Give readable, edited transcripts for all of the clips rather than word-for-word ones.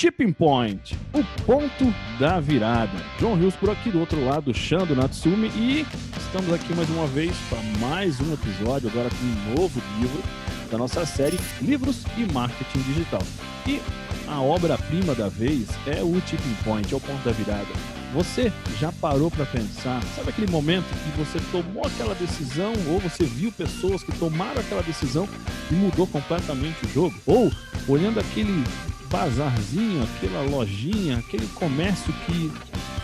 Tipping Point, o ponto da virada. John Rios por aqui, do outro lado, Shando Natsumi, e estamos aqui mais uma vez para mais um episódio, agora com um novo livro da nossa série Livros e Marketing Digital. E a obra-prima da vez é o Tipping Point, é o ponto da virada. Você já parou para pensar, sabe aquele momento que você tomou aquela decisão, ou você viu pessoas que tomaram aquela decisão e mudou completamente o jogo? Ou olhando aquele bazarzinho, aquela lojinha, aquele comércio que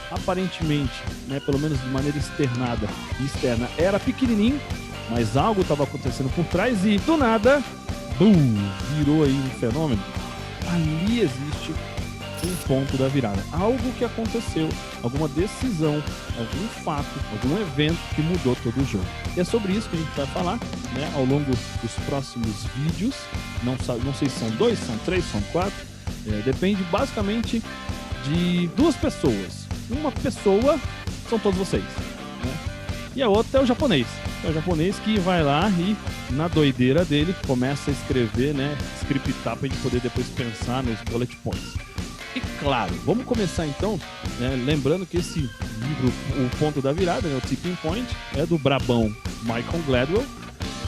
aparentemente, né, pelo menos de maneira externa, era pequenininho, mas algo estava acontecendo por trás e do nada, virou aí um fenômeno. Ali existe um ponto da virada, algo que aconteceu, alguma decisão, algum fato, algum evento que mudou todo o jogo. E é sobre isso que a gente vai falar, né, ao longo dos próximos vídeos. Não sei se são 2, são 3, são 4. Depende basicamente de duas pessoas. Uma pessoa são todos vocês, né? E a outra é o japonês. É o japonês que vai lá e, na doideira dele, começa a escrever, né? Scriptar pra gente poder depois pensar nos bullet points. E claro, vamos começar então, né, lembrando que esse livro, o ponto da virada, né, o Tipping Point, é do brabão Malcolm Gladwell.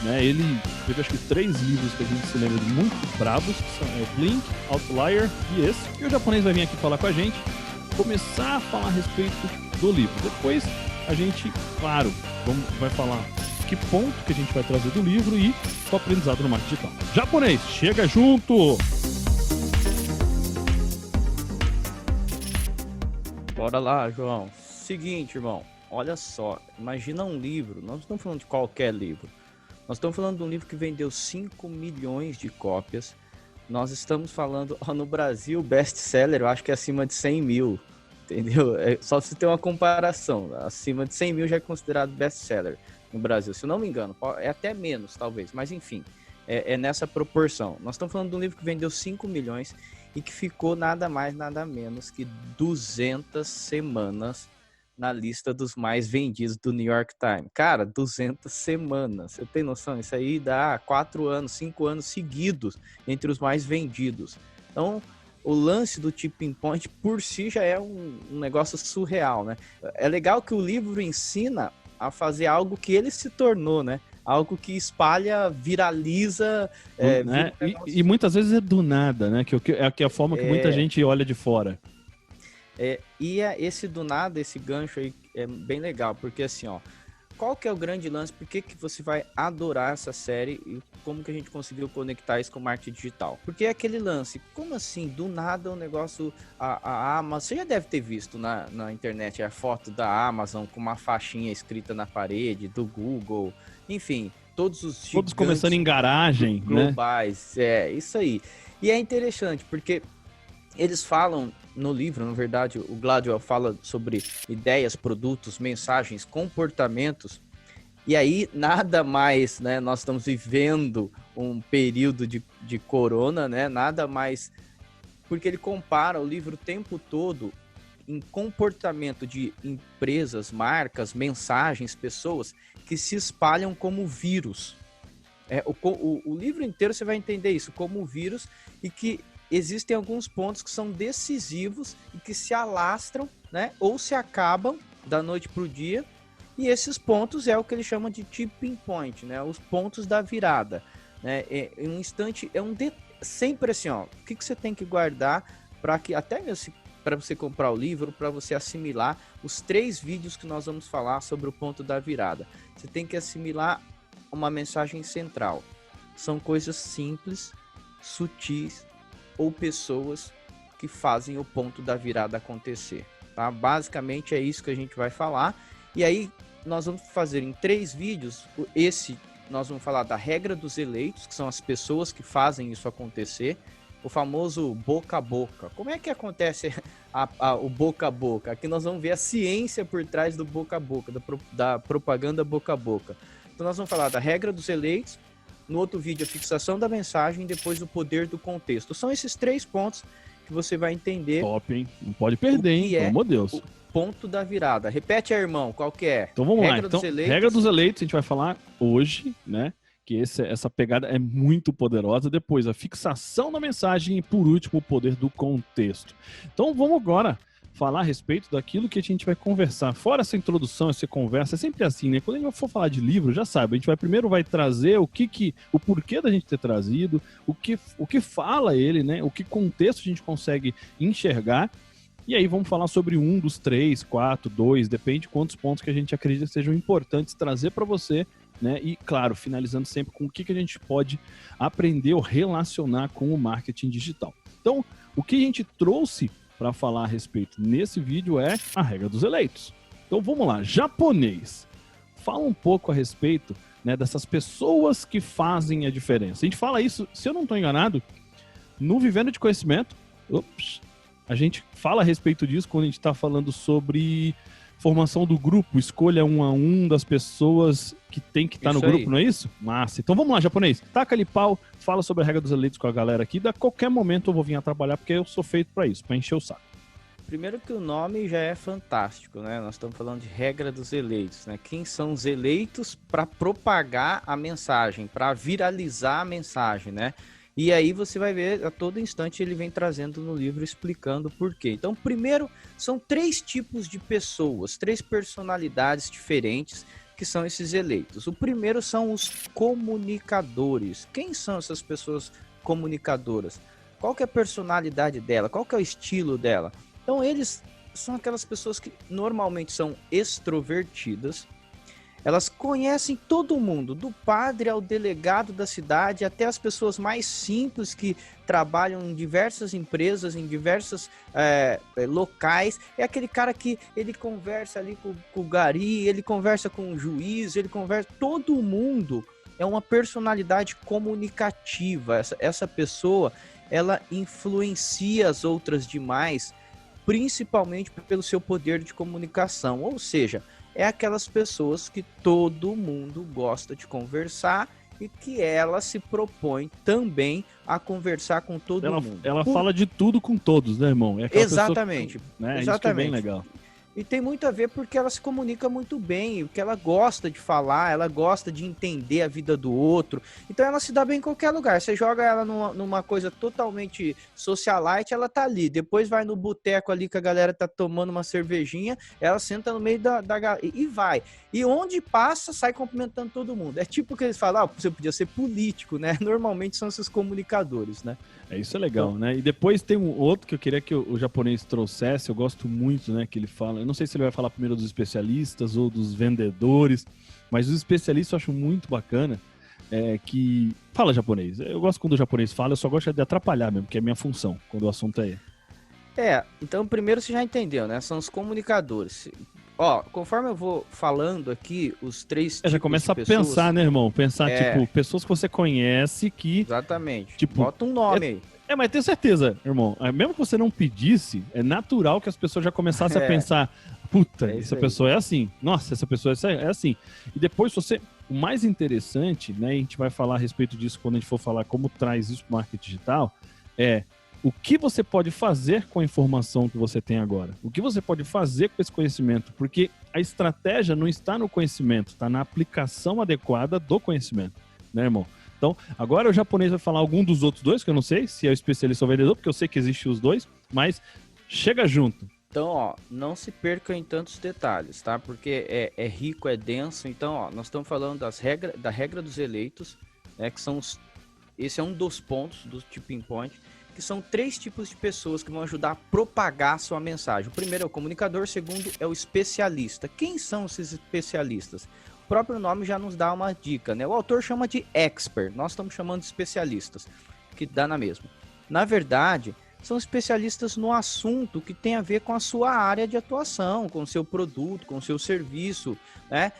Né, ele teve acho que 3 livros que a gente se lembra de muito brabos, que são o Blink, Outlier e esse. E o japonês vai vir aqui falar com a gente, começar a falar a respeito do livro. Depois a gente, claro, vai falar que ponto que a gente vai trazer do livro e o aprendizado no marketing digital. Japonês, chega junto! Bora lá, João. Seguinte, irmão, olha só, imagina um livro, nós não estamos falando de qualquer livro. Nós estamos falando de um livro que vendeu 5 milhões de cópias. Nós estamos falando, no Brasil, best-seller, eu acho que é acima de 100 mil, entendeu? Só se ter uma comparação, acima de 100 mil já é considerado best-seller no Brasil, se eu não me engano, é até menos, talvez, mas enfim, é nessa proporção. Nós estamos falando de um livro que vendeu 5 milhões e que ficou nada mais, nada menos que 200 semanas na lista dos mais vendidos do New York Times. Cara, 200 semanas. Você tem noção? Isso aí dá 4 anos, 5 anos seguidos entre os mais vendidos. Então, o lance do Tipping Point por si já é um negócio surreal, né? É legal que o livro ensina a fazer algo que ele se tornou, né? Algo que espalha, viraliza. Né? E muitas vezes é do nada, né? Que é a forma que muita gente olha de fora. Esse do nada, esse gancho aí é bem legal, porque assim, ó, qual que é o grande lance, por que você vai adorar essa série e como que a gente conseguiu conectar isso com o marketing digital? Porque é aquele lance, como assim, do nada o negócio, a Amazon, você já deve ter visto na internet a foto da Amazon com uma faixinha escrita na parede, do Google, enfim, todos começando em garagem, globais, né? Isso aí. E é interessante, porque eles falam no livro, na verdade, o Gladwell fala sobre ideias, produtos, mensagens, comportamentos, e aí nada mais, né, nós estamos vivendo um período de corona, né, nada mais, porque ele compara o livro o tempo todo em comportamento de empresas, marcas, mensagens, pessoas que se espalham como vírus. O livro inteiro você vai entender isso, como vírus, e que existem alguns pontos que são decisivos e que se alastram, né, ou se acabam da noite para o dia, e esses pontos é o que ele chama de tipping point, né, os pontos da virada, né, em um instante, sempre assim, ó, o que você tem que guardar para que, até mesmo para você comprar o livro, para você assimilar os 3 vídeos que nós vamos falar sobre o ponto da virada. Você tem que assimilar uma mensagem central. São coisas simples, sutis, ou pessoas que fazem o ponto da virada acontecer, tá? Basicamente é isso que a gente vai falar. E aí nós vamos fazer em 3 vídeos. Nós vamos falar da regra dos eleitos, que são as pessoas que fazem isso acontecer. O famoso boca a boca. Como é que acontece o boca a boca? Aqui nós vamos ver a ciência por trás do boca a boca, da propaganda boca a boca. Então nós vamos falar da regra dos eleitos. No outro vídeo, a fixação da mensagem, e depois o poder do contexto. São esses 3 pontos que você vai entender. Top, hein? Não pode perder, hein? Pelo amor de Deus. O ponto da virada. Repete aí, irmão, qual que é? Então vamos lá. Então, regra dos eleitos a gente vai falar hoje, né? que essa pegada é muito poderosa. Depois, a fixação da mensagem e, por último, o poder do contexto. Então, vamos agora falar a respeito daquilo que a gente vai conversar. Fora essa introdução, essa conversa, é sempre assim, né? Quando a gente for falar de livro, já sabe, a gente primeiro vai trazer o porquê da gente ter trazido, o que fala ele, né? O que contexto a gente consegue enxergar. E aí vamos falar sobre 1 dos 3, 4, 2, depende de quantos pontos que a gente acredita que sejam importantes trazer para você, né? E, claro, finalizando sempre com o que a gente pode aprender ou relacionar com o marketing digital. Então, o que a gente trouxe para falar a respeito nesse vídeo é a regra dos eleitos. Então, vamos lá. Japonês. Fala um pouco a respeito, né, dessas pessoas que fazem a diferença. A gente fala isso, se eu não estou enganado, no Vivendo de Conhecimento. A gente fala a respeito disso quando a gente está falando sobre formação do grupo, escolha 1 a 1 das pessoas que tem que estar no grupo, não é isso? Massa. Então vamos lá, japonês. Taca ali pau, fala sobre a regra dos eleitos com a galera aqui. A qualquer momento eu vou vir a trabalhar porque eu sou feito para isso, para encher o saco. Primeiro que o nome já é fantástico, né? Nós estamos falando de regra dos eleitos, né? Quem são os eleitos para propagar a mensagem, para viralizar a mensagem, né? E aí você vai ver, a todo instante ele vem trazendo no livro explicando por quê. Então, primeiro, são 3 tipos de pessoas, 3 personalidades diferentes que são esses eleitos. O primeiro são os comunicadores. Quem são essas pessoas comunicadoras? Qual que é a personalidade dela? Qual que é o estilo dela? Então, eles são aquelas pessoas que normalmente são extrovertidas. Elas conhecem todo mundo, do padre ao delegado da cidade, até as pessoas mais simples que trabalham em diversas empresas, em diversos locais. É aquele cara que ele conversa ali com o gari, ele conversa com o juiz, ele conversa... Todo mundo é uma personalidade comunicativa. Essa pessoa, ela influencia as outras demais, principalmente pelo seu poder de comunicação. Ou seja, é aquelas pessoas que todo mundo gosta de conversar e que ela se propõe também a conversar com todo mundo. Ela fala de tudo com todos, né, irmão? É exatamente. Pessoa que, né, exatamente. Isso que é bem legal. E tem muito a ver porque ela se comunica muito bem, porque ela gosta de falar, ela gosta de entender a vida do outro. Então ela se dá bem em qualquer lugar. Você joga ela numa coisa totalmente socialite, ela tá ali. Depois vai no boteco ali que a galera tá tomando uma cervejinha, ela senta no meio da galera e vai. E onde passa, sai cumprimentando todo mundo. É tipo que eles falam, você podia ser político, né? Normalmente são esses comunicadores, né? Isso é legal, então, né? E depois tem um outro que eu queria que o japonês trouxesse, eu gosto muito, né, que ele fala, eu não sei se ele vai falar primeiro dos especialistas ou dos vendedores, mas os especialistas eu acho muito bacana, que... Fala japonês, eu gosto quando o japonês fala, eu só gosto de atrapalhar mesmo, que é a minha função, quando o assunto é... Então primeiro você já entendeu, né? São os comunicadores. Ó, conforme eu vou falando aqui, os 3 tipos já começa de pessoas... a pensar, né, irmão? Pensar, tipo, pessoas que você conhece que... Exatamente. Tipo, bota um nome aí. Mas tenho certeza, irmão, mesmo que você não pedisse, é natural que as pessoas já começassem a pensar, puta, essa pessoa é assim, nossa, essa pessoa é assim. E depois o mais interessante, né, a gente vai falar a respeito disso quando a gente for falar como traz isso para o marketing digital, é o que você pode fazer com a informação que você tem agora. O que você pode fazer com esse conhecimento, porque a estratégia não está no conhecimento, está na aplicação adequada do conhecimento, né, irmão? Então, agora o japonês vai falar algum dos outros 2, que eu não sei se é o especialista ou vendedor, porque eu sei que existem os 2, mas chega junto. Então, ó, não se percam em tantos detalhes, tá? Porque é rico, é denso. Então, ó, nós estamos falando da regra dos eleitos, né? Que são esse é um dos pontos do tipping point, que são 3 tipos de pessoas que vão ajudar a propagar a sua mensagem. O primeiro é o comunicador, o segundo é o especialista. Quem são esses especialistas? O próprio nome já nos dá uma dica, né? O autor chama de expert, nós estamos chamando de especialistas, que dá na mesma. Na verdade, são especialistas no assunto que tem a ver com a sua área de atuação, com o seu produto, com o seu serviço, né?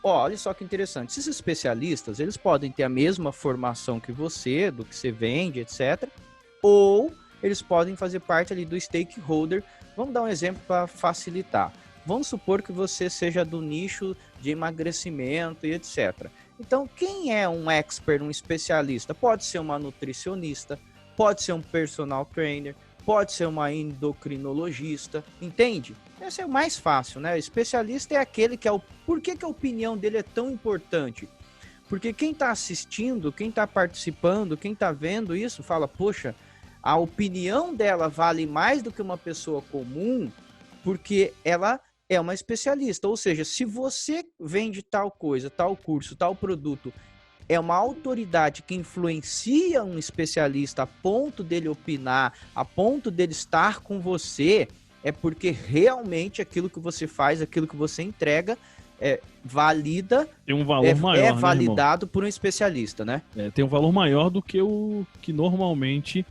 Olha só que interessante, esses especialistas, eles podem ter a mesma formação que você, do que você vende, etc. Ou eles podem fazer parte ali do stakeholder. Vamos dar um exemplo para facilitar. Vamos supor que você seja do nicho de emagrecimento e etc. Então, quem é um expert, um especialista? Pode ser uma nutricionista, pode ser um personal trainer, pode ser uma endocrinologista, entende? Esse é o mais fácil, né? O especialista é aquele que por que a opinião dele é tão importante? Porque quem está assistindo, quem está participando, quem está vendo isso, fala, poxa, a opinião dela vale mais do que uma pessoa comum, porque ela é uma especialista. Ou seja, se você vende tal coisa, tal curso, tal produto, é uma autoridade que influencia um especialista a ponto dele opinar, a ponto dele estar com você, é porque realmente aquilo que você faz, aquilo que você entrega, valida, tem um valor maior, é validado por um especialista, né? Tem um valor maior do que o que normalmente,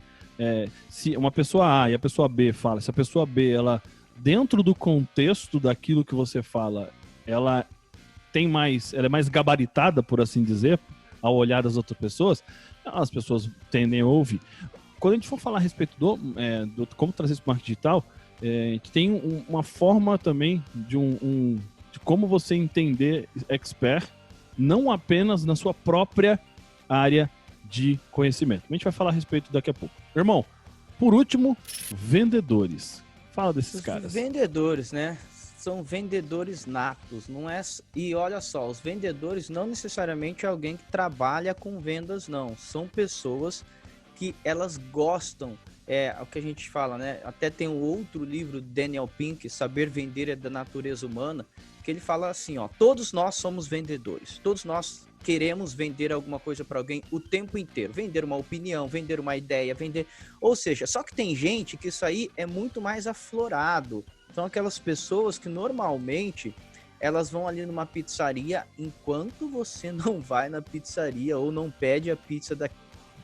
se uma pessoa A e a pessoa B fala, se a pessoa B, ela, dentro do contexto daquilo que você fala, ela é mais gabaritada, por assim dizer, ao olhar das outras pessoas, as pessoas tendem a ouvir. Quando a gente for falar a respeito do como trazer isso para o marketing digital, a gente tem uma forma também de como você entender expert, não apenas na sua própria área de conhecimento. A gente vai falar a respeito daqui a pouco. Irmão, por último, vendedores. Fala desses caras. Vendedores, né? São vendedores natos, não é? E olha só, os vendedores não necessariamente é alguém que trabalha com vendas, não. São pessoas que elas gostam, o que a gente fala, né? Até tem um outro livro, Daniel Pink, Saber Vender é da Natureza Humana, que ele fala assim, ó, todos nós somos vendedores, todos nós queremos vender alguma coisa para alguém o tempo inteiro, vender uma opinião, vender uma ideia, ou seja, só que tem gente que isso aí é muito mais aflorado. São aquelas pessoas que normalmente elas vão ali numa pizzaria, enquanto você não vai na pizzaria ou não pede a pizza da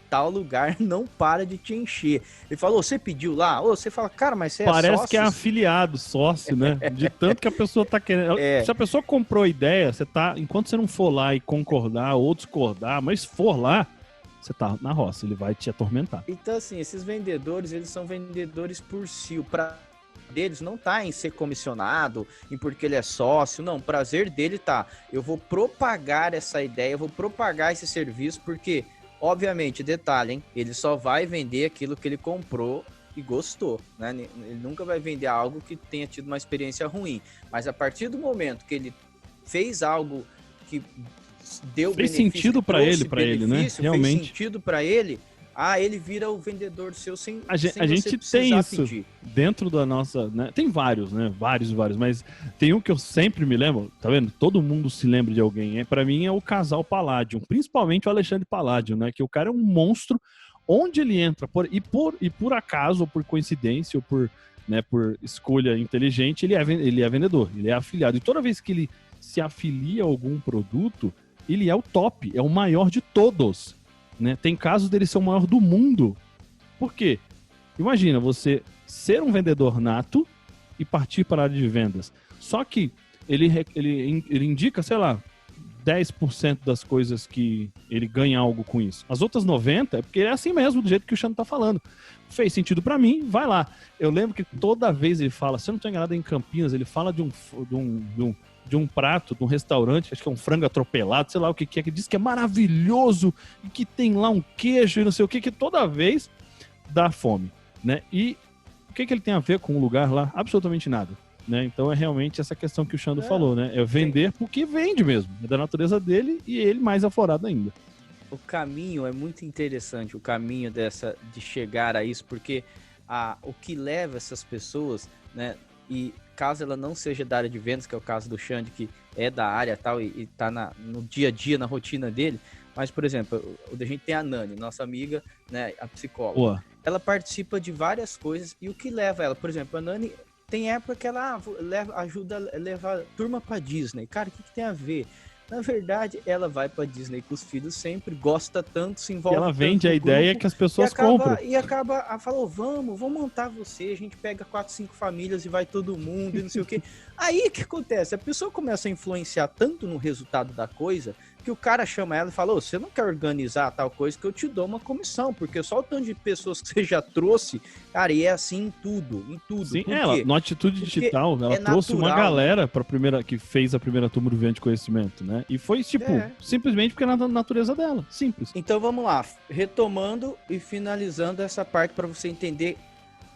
tal lugar, não para de te encher. Ele falou, você pediu lá? Ou você fala, cara, mas você parece sócio? Que é afiliado, sócio, né? De tanto que a pessoa tá querendo. Se a pessoa comprou a ideia, enquanto você não for lá e concordar ou discordar, mas for lá, você tá na roça, ele vai te atormentar. Então, assim, esses vendedores, eles são vendedores por si. O prazer deles não tá em ser comissionado, em porque ele é sócio, não. O prazer dele tá, eu vou propagar essa ideia, eu vou propagar esse serviço, porque, obviamente, detalhe, hein? Ele só vai vender aquilo que ele comprou e gostou, né? Ele nunca vai vender algo que tenha tido uma experiência ruim. Mas a partir do momento que ele fez algo que deu fez sentido para ele, né? Realmente fez sentido para ele. Ele vira o vendedor seu sem a gente tem isso pedir. Dentro da nossa, né? Tem vários, né? Vários, mas tem um que eu sempre me lembro, tá vendo? Todo mundo se lembra de alguém. Para mim é o casal Palladium, principalmente o Alexandre Palladium, né? Que o cara é um monstro. Onde ele entra, por acaso, ou por coincidência, ou por escolha inteligente, ele é vendedor, ele é afiliado. E toda vez que ele se afilia a algum produto, ele é o top, é o maior de todos. Né? Tem casos dele ser o maior do mundo. Por quê? Imagina você ser um vendedor nato e partir para a área de vendas. Só que ele indica, sei lá, 10% das coisas que ele ganha algo com isso. As outras 90% é porque é assim mesmo, do jeito que o Xando tá falando. Fez sentido para mim, vai lá. Eu lembro que toda vez ele fala, se eu não estou enganado, em Campinas, ele fala de um prato, de um restaurante, acho que é um frango atropelado, sei lá o que é, que diz que é maravilhoso e que tem lá um queijo e não sei o que toda vez dá fome, né? E o que ele tem a ver com o lugar lá? Absolutamente nada, né? Então é realmente essa questão que o Xando falou, né? É vender porque vende mesmo, é da natureza dele e ele mais aflorado ainda. O caminho é muito interessante, o caminho de chegar a isso, porque o que leva essas pessoas, né? E caso ela não seja da área de vendas, que é o caso do Xande, que é da área tal, e tá no dia a dia, na rotina dele, mas, por exemplo, a gente tem a Nani, nossa amiga, né, a psicóloga. Boa. Ela participa de várias coisas, e o que leva ela, por exemplo, a Nani tem época que ela ajuda a levar turma pra Disney. Cara, o que tem a ver? Na verdade, ela vai pra Disney com os filhos sempre, gosta tanto, se envolve. E ela vende a ideia que as pessoas compram. E acaba, falou, vamos montar você, a gente pega 4, 5 famílias e vai todo mundo e não sei o quê. Aí o que acontece? A pessoa começa a influenciar tanto no resultado da coisa, que o cara chama ela e fala, você não quer organizar tal coisa que eu te dou uma comissão, porque só o tanto de pessoas que você já trouxe, cara, e é assim em tudo. Sim, ela, no Atitude Digital, ela trouxe natural, uma galera que fez a primeira turma do Venda de Conhecimento, né? E foi, simplesmente porque é na natureza dela, simples. Então vamos lá, retomando e finalizando essa parte para você entender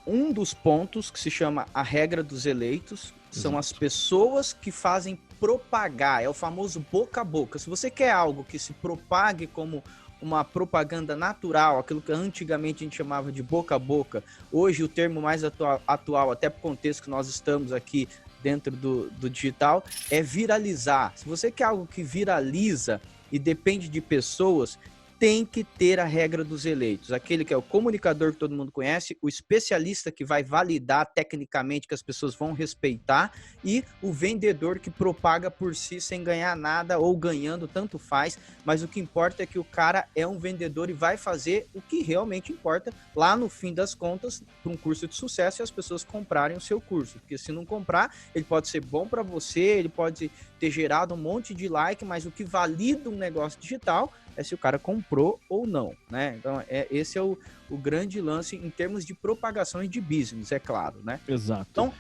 um dos pontos que se chama a regra dos eleitos, são as pessoas que fazem propagar, é o famoso boca a boca. Se você quer algo que se propague como uma propaganda natural, aquilo que antigamente a gente chamava de boca a boca, hoje o termo mais atual até pro contexto que nós estamos aqui dentro do digital, é viralizar. Se você quer algo que viraliza e depende de pessoas, tem que ter a regra dos eleitos. Aquele que é o comunicador que todo mundo conhece, o especialista que vai validar tecnicamente que as pessoas vão respeitar e o vendedor que propaga por si sem ganhar nada ou ganhando, tanto faz, mas o que importa é que o cara é um vendedor e vai fazer o que realmente importa lá no fim das contas para um curso de sucesso e as pessoas comprarem o seu curso. Porque se não comprar, ele pode ser bom para você, ele pode ter gerado um monte de like, mas o que valida um negócio digital é se o cara comprou ou não, né? Então, esse é o grande lance em termos de propagação e de business, é claro, né? Exato. Então,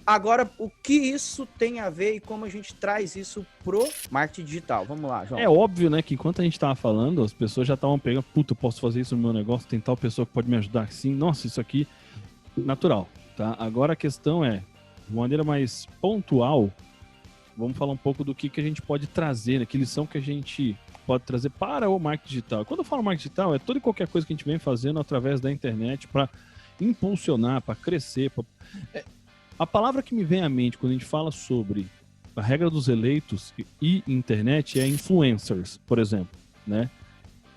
agora, o que isso tem a ver e como a gente traz isso pro marketing digital? Vamos lá, João. É óbvio, né, que enquanto a gente tava falando, as pessoas já estavam pegando, puta, eu posso fazer isso no meu negócio, tem tal pessoa que pode me ajudar. Sim, nossa, isso aqui, natural, tá? Agora a questão é, de maneira mais pontual, vamos falar um pouco do que a gente pode trazer, né? Que lição que a gente pode trazer para o marketing digital. Quando eu falo marketing digital, é toda e qualquer coisa que a gente vem fazendo através da internet para impulsionar, para crescer. A palavra que me vem à mente quando a gente fala sobre a regra dos eleitos e internet é influencers, por exemplo, né?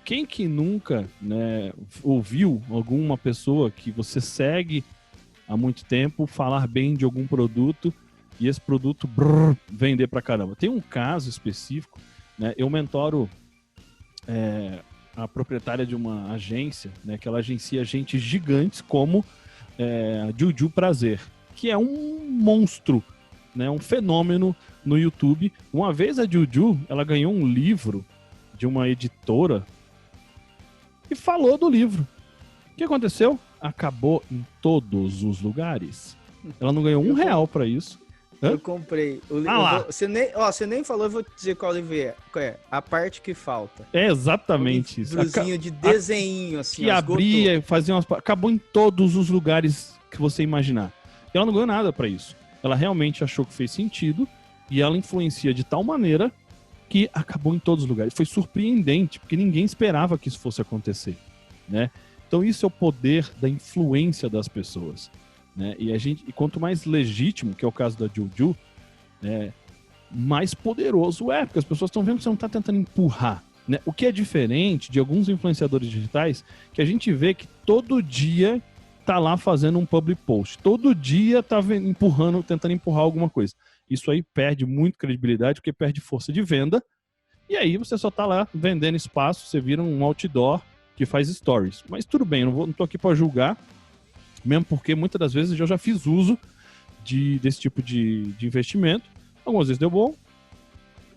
Quem que nunca, né, ouviu alguma pessoa que você segue há muito tempo falar bem de algum produto e esse produto vender pra caramba? Tem um caso específico, né? Eu mentoro a proprietária de uma agência, né, que ela agencia agentes gigantes como a Juju Prazer, que é um monstro, né, um fenômeno no YouTube. Uma vez a Juju, ela ganhou um livro de uma editora e falou do livro. O que aconteceu? Acabou em todos os lugares. Ela não ganhou R$1 para isso. Hã? Eu comprei. Você nem falou, eu vou dizer qual livro é. Qual é? A parte que falta. É exatamente isso. Livrozinho de desenho, assim. Que abria, fazia umas... Acabou em todos os lugares que você imaginar. E ela não ganhou nada para isso. Ela realmente achou que fez sentido e ela influencia de tal maneira que acabou em todos os lugares. Foi surpreendente, porque ninguém esperava que isso fosse acontecer, né? Então isso é o poder da influência das pessoas, né? E quanto mais legítimo, que é o caso da Juju, né, mais poderoso é, porque as pessoas estão vendo que você não está tentando empurrar, né? O que é diferente de alguns influenciadores digitais, que a gente vê que todo dia tá lá fazendo um public post, todo dia tá empurrando, tentando empurrar alguma coisa. Isso aí perde muito credibilidade, porque perde força de venda, e aí você só tá lá vendendo espaço, você vira um outdoor que faz stories. Mas tudo bem, eu não tô aqui para julgar, mesmo porque muitas das vezes eu já fiz uso desse tipo de investimento. Algumas vezes deu bom,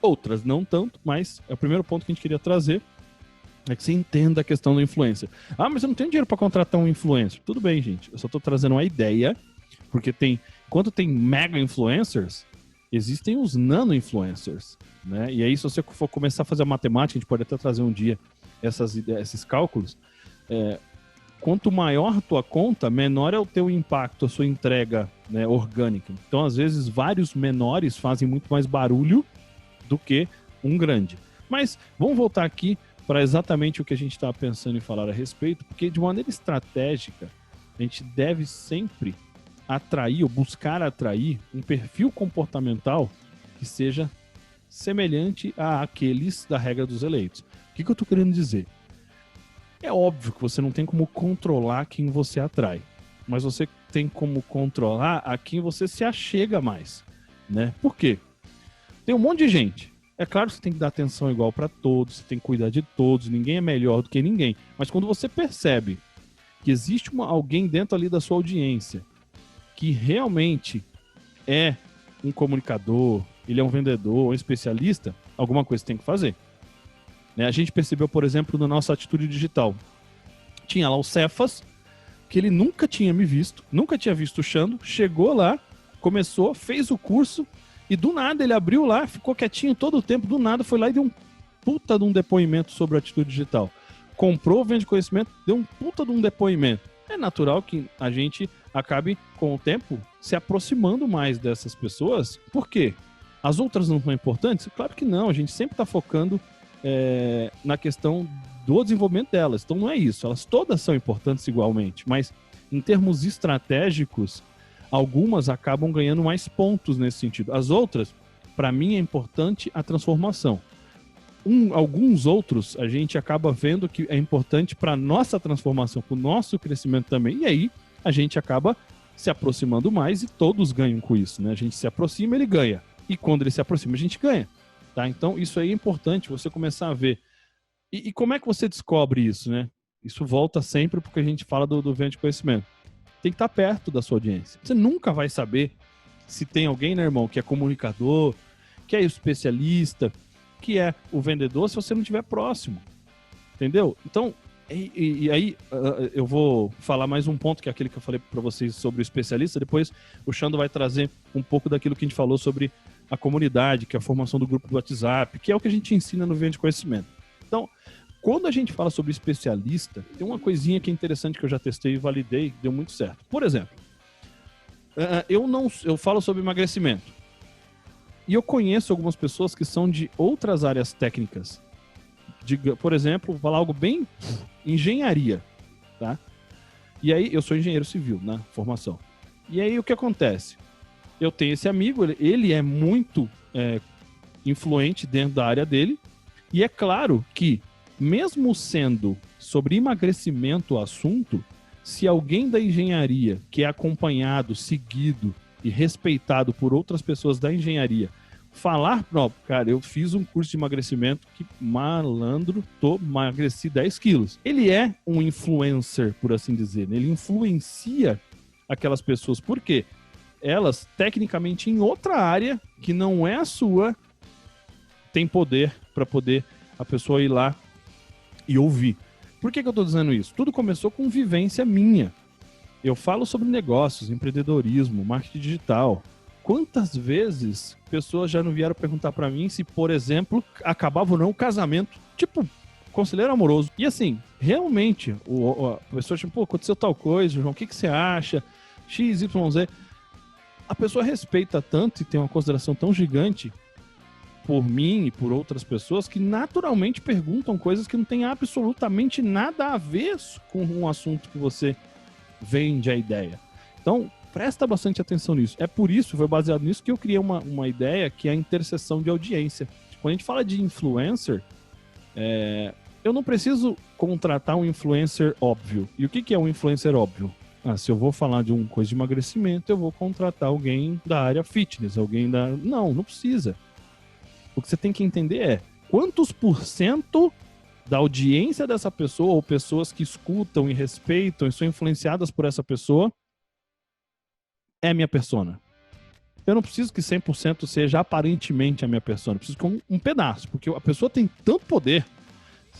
outras não tanto, mas é o primeiro ponto que a gente queria trazer, é que você entenda a questão da influência. Ah, mas eu não tenho dinheiro para contratar um influencer. Tudo bem, gente, eu só tô trazendo uma ideia, porque enquanto tem mega influencers, existem os nano-influencers, né? E aí, se você for começar a fazer a matemática, a gente pode até trazer um dia esses cálculos, quanto maior a tua conta, menor é o teu impacto, a sua entrega, né, orgânica. Então, às vezes, vários menores fazem muito mais barulho do que um grande. Mas vamos voltar aqui para exatamente o que a gente estava pensando em falar a respeito, porque de maneira estratégica, a gente deve sempre atrair ou buscar atrair um perfil comportamental que seja semelhante àqueles da regra dos eleitos. O que eu estou querendo dizer? É óbvio que você não tem como controlar quem você atrai, mas você tem como controlar a quem você se achega mais, né? Por quê? Tem um monte de gente. É claro que você tem que dar atenção igual para todos, você tem que cuidar de todos, ninguém é melhor do que ninguém. Mas quando você percebe que existe alguém dentro ali da sua audiência que realmente é um comunicador, ele é um vendedor, um especialista, alguma coisa você tem que fazer. Né? A gente percebeu, por exemplo, na nossa atitude digital. Tinha lá o Cefas, que ele nunca tinha me visto, nunca tinha visto o Xando, chegou lá, começou, fez o curso, e do nada ele abriu lá, ficou quietinho todo o tempo, do nada foi lá e deu um puta de um depoimento sobre a atitude digital. Comprou, vende conhecimento, deu um puta de um depoimento. É natural que a gente acabe, com o tempo, se aproximando mais dessas pessoas. Por quê? As outras não são importantes? Claro que não, a gente sempre está focando na questão do desenvolvimento delas. Então não é isso, elas todas são importantes igualmente, mas em termos estratégicos, algumas acabam ganhando mais pontos nesse sentido. As outras, para mim, é importante a transformação. Alguns outros a gente acaba vendo que é importante para a nossa transformação, para o nosso crescimento também. E aí a gente acaba se aproximando mais e todos ganham com isso, né? A gente se aproxima, ele ganha. E quando ele se aproxima, a gente ganha. Tá? Então isso aí é importante você começar a ver. E como é que você descobre isso, né? Isso volta sempre porque a gente fala do vento de conhecimento. Tem que estar perto da sua audiência. Você nunca vai saber se tem alguém, né, irmão, que é comunicador, que é especialista, que é o vendedor, se você não estiver próximo. Entendeu? Então, e aí eu vou falar mais um ponto, que é aquele que eu falei para vocês sobre o especialista. Depois o Xando vai trazer um pouco daquilo que a gente falou sobre a comunidade, que é a formação do grupo do WhatsApp, que é o que a gente ensina no Vende Conhecimento. Então, quando a gente fala sobre especialista, tem uma coisinha que é interessante que eu já testei e validei, deu muito certo. Por exemplo, eu falo sobre emagrecimento. E eu conheço algumas pessoas que são de outras áreas técnicas. Por exemplo, vou falar algo bem engenharia, tá? E aí, eu sou engenheiro civil, na formação. E aí, o que acontece? Eu tenho esse amigo, ele é muito influente dentro da área dele. E é claro que, mesmo sendo sobre emagrecimento o assunto, se alguém da engenharia que é acompanhado, seguido e respeitado por outras pessoas da engenharia falar, não, cara, eu fiz um curso de emagrecimento que malandro, emagreci 10 quilos. Ele é um influencer, por assim dizer, né? Ele influencia aquelas pessoas. Por quê? Elas, tecnicamente, em outra área, que não é a sua, tem poder para poder a pessoa ir lá e ouvir. Por que eu estou dizendo isso? Tudo começou com vivência minha. Eu falo sobre negócios, empreendedorismo, marketing digital. Quantas vezes pessoas já não vieram perguntar para mim se, por exemplo, acabava ou não o casamento? Tipo, conselheiro amoroso. E assim, realmente, a pessoa tipo, pô, aconteceu tal coisa, João, o que você acha? X, Y, Z. A pessoa respeita tanto e tem uma consideração tão gigante por mim e por outras pessoas que naturalmente perguntam coisas que não tem absolutamente nada a ver com um assunto que você vende a ideia. Então, presta bastante atenção nisso. É por isso, foi baseado nisso que eu criei uma ideia que é a interseção de audiência. Quando a gente fala de influencer, eu não preciso contratar um influencer óbvio. E o que é um influencer óbvio? Se eu vou falar de uma coisa de emagrecimento, eu vou contratar alguém da área fitness, alguém da... Não precisa. O que você tem que entender é quantos % da audiência dessa pessoa, ou pessoas que escutam e respeitam e são influenciadas por essa pessoa, é minha persona. Eu não preciso que 100% seja aparentemente a minha persona. Eu preciso que um pedaço, porque a pessoa tem tanto poder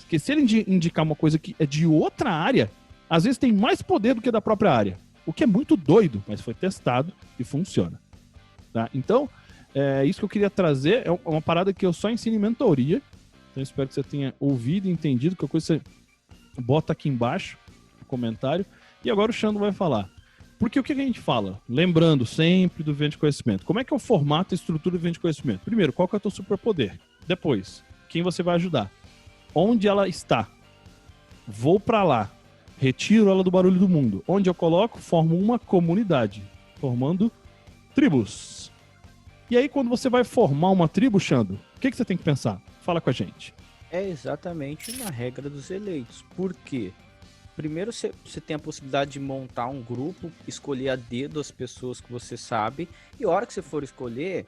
que se ele indicar uma coisa que é de outra área, às vezes tem mais poder do que da própria área. O que é muito doido, mas foi testado e funciona. Tá? Então, isso que eu queria trazer é uma parada que eu só ensino em mentoria. Então, espero que você tenha ouvido e entendido. Qualquer coisa você bota aqui embaixo no comentário. E agora o Xando vai falar. Porque o que a gente fala? Lembrando sempre do Vende Conhecimento. Como é que é o formato e a estrutura do Vende Conhecimento? Primeiro, qual que é o teu superpoder? Depois, quem você vai ajudar? Onde ela está? Vou para lá. Retiro ela do barulho do mundo. Onde eu coloco? Formo uma comunidade. Formando tribos. E aí, quando você vai formar uma tribo, Xando, o que você tem que pensar? Fala com a gente. É exatamente na regra dos eleitos. Por quê? Primeiro, você tem a possibilidade de montar um grupo, escolher a dedo as pessoas que você sabe. E a hora que você for escolher,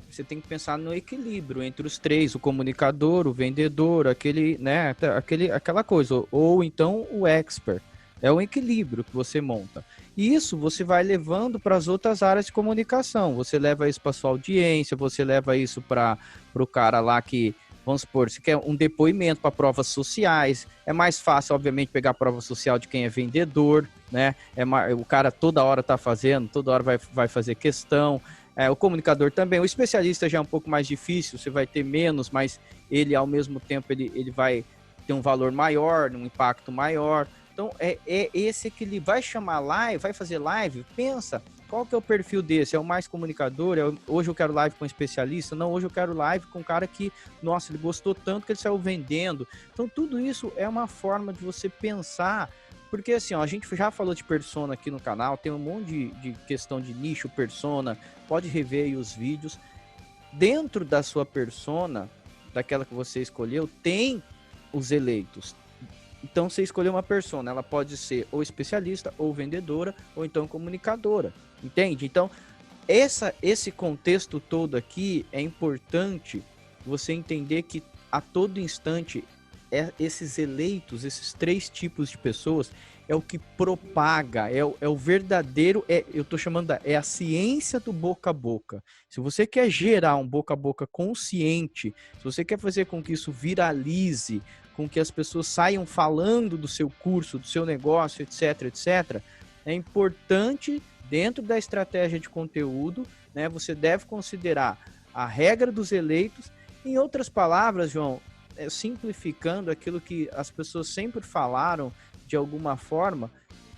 você tem que pensar no equilíbrio entre os três, o comunicador, o vendedor, aquela coisa. Ou então o expert. É um equilíbrio que você monta. E isso você vai levando para as outras áreas de comunicação. Você leva isso para sua audiência, você leva isso para o cara lá que, vamos supor, você quer um depoimento para provas sociais. É mais fácil, obviamente, pegar a prova social de quem é vendedor, né? O cara toda hora está fazendo, toda hora vai fazer questão. O comunicador também. O especialista já é um pouco mais difícil, você vai ter menos, mas ele, ao mesmo tempo, ele vai ter um valor maior, um impacto maior. Então, é esse equilíbrio. Vai chamar live, vai fazer live, pensa, qual que é o perfil desse? É o mais comunicador? Hoje eu quero live com especialista? Não, hoje eu quero live com um cara que, nossa, ele gostou tanto que ele saiu vendendo. Então, tudo isso é uma forma de você pensar, porque assim, ó, a gente já falou de persona aqui no canal, tem um monte de questão de nicho, persona, pode rever aí os vídeos. Dentro da sua persona, daquela que você escolheu, tem os eleitos. Então, você escolheu uma persona, ela pode ser ou especialista, ou vendedora, ou então comunicadora, entende? Então, esse contexto todo aqui é importante você entender que a todo instante, esses eleitos, esses 3 tipos de pessoas, é o que propaga, é o verdadeiro, eu tô chamando, é a ciência do boca a boca. Se você quer gerar um boca a boca consciente, se você quer fazer com que isso viralize, com que as pessoas saiam falando do seu curso, do seu negócio, etc, etc, é importante, dentro da estratégia de conteúdo, né, você deve considerar a regra dos eleitos. Em outras palavras, João, simplificando aquilo que as pessoas sempre falaram de alguma forma,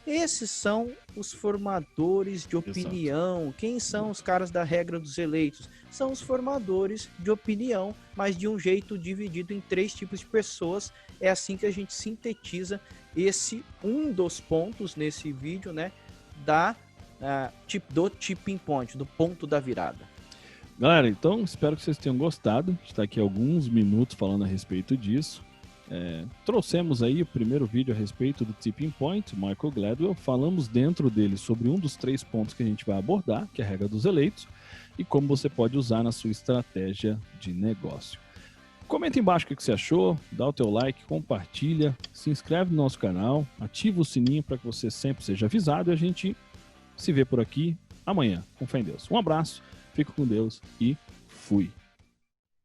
esses são os formadores de opinião. Exato. Quem são os caras da regra dos eleitos? São os formadores de opinião, mas de um jeito dividido em 3 tipos de pessoas. É assim que a gente sintetiza um dos pontos nesse vídeo, né, do tipping point, do ponto da virada. Galera, então espero que vocês tenham gostado. A gente está aqui alguns minutos falando a respeito disso. Trouxemos aí o primeiro vídeo a respeito do Tipping Point, Michael Gladwell. Falamos dentro dele sobre um dos 3 pontos que a gente vai abordar, que é a regra dos eleitos, e como você pode usar na sua estratégia de negócio. Comenta embaixo o que você achou, dá o teu like, compartilha, se inscreve no nosso canal, ativa o sininho para que você sempre seja avisado e a gente se vê por aqui amanhã, com fé em Deus. Um abraço, fica com Deus e fui!